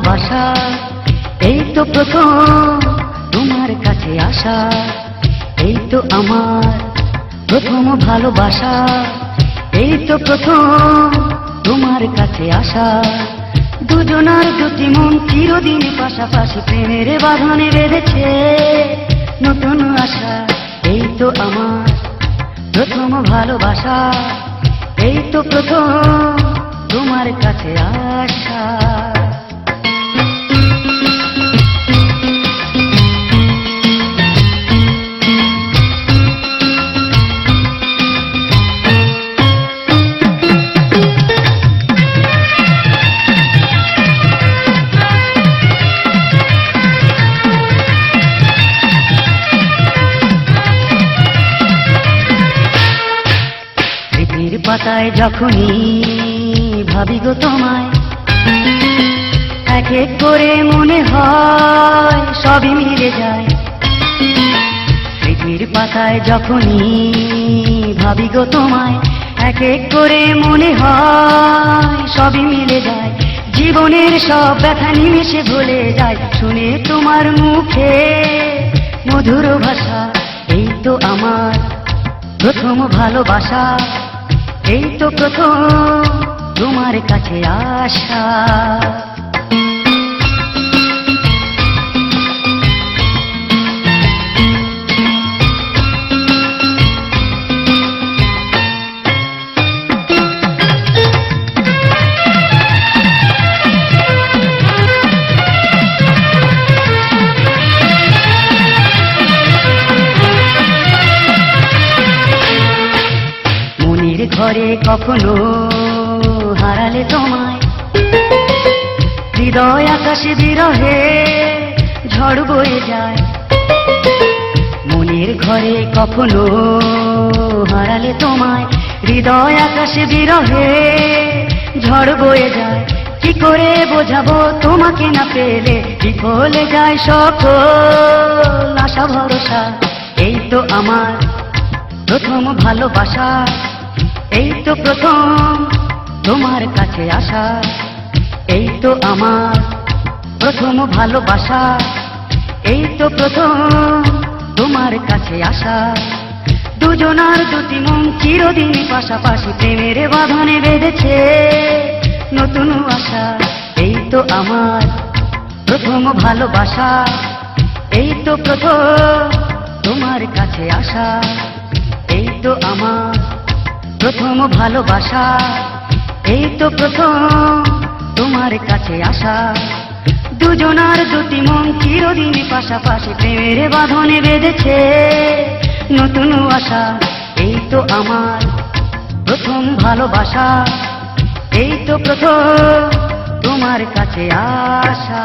ভালোবাসা, এই তো প্রথম তোমার কাছে আসা। এই তো আমার প্রথম ভালোবাসা, এই তো প্রথম তোমার কাছে আসা। দুজনার দুটি মন চিরদিন পাশাপাশি প্রেমের বাঁধনে বেঁধেছে নতুন আশা। এই তো আমার প্রথম ভালোবাসা, এই তো প্রথম তোমার কাছে আসা। পাতায় যখনই ভাবি গো তোমায়, এক এক করে মনে হয় সবই মিলে যায়। স্মৃতির পাতায় যখনই ভাবি গো তোমায়, এক এক করে মনে হয় সবই মিলে যায়। জীবনের সব ব্যথা নিমেষে ভুলে যায় শুনে তোমার মুখে মধুর ভাষা। এই তো আমার প্রথম ভালোবাসা, এই তো প্রথম তোমার কাছে আসা। ঘরে কখনো হারালে তোমায়, হৃদয় আকাশে বিরহে ঝড় বয়ে যায়। মনের ঘরে কখনো হারালে তোমায়, হৃদয় আকাশে বিরহে ঝড় বয়ে যায়। কি করে বোঝাবো তোমাকে না পেলে বিফলে যায় সকল আশা ভরসা। এই তো আমার প্রথম ভালোবাসা, এই তো প্রথম তোমার কাছে আসা। এই তো আমার প্রথম ভালোবাসা, এই তো প্রথম তোমার কাছে আসা। দুজনার দুটি মন চিরদিন পাশাপাশি প্রেমের বাঁধনে বেঁধেছে নতুন আশা। এই তো আমার প্রথম ভালোবাসা, এই তো প্রথম তোমার কাছে আসা। এই তো আমার প্রথম ভালোবাসা, এই তো প্রথম তোমার কাছে আসা। দুজনার দুটি মন চিরদিন পাশাপাশি প্রেমের বাঁধনে বেঁধেছে নতুন আশা। এই তো আমার প্রথম ভালোবাসা, এই তো প্রথম তোমার কাছে আসা।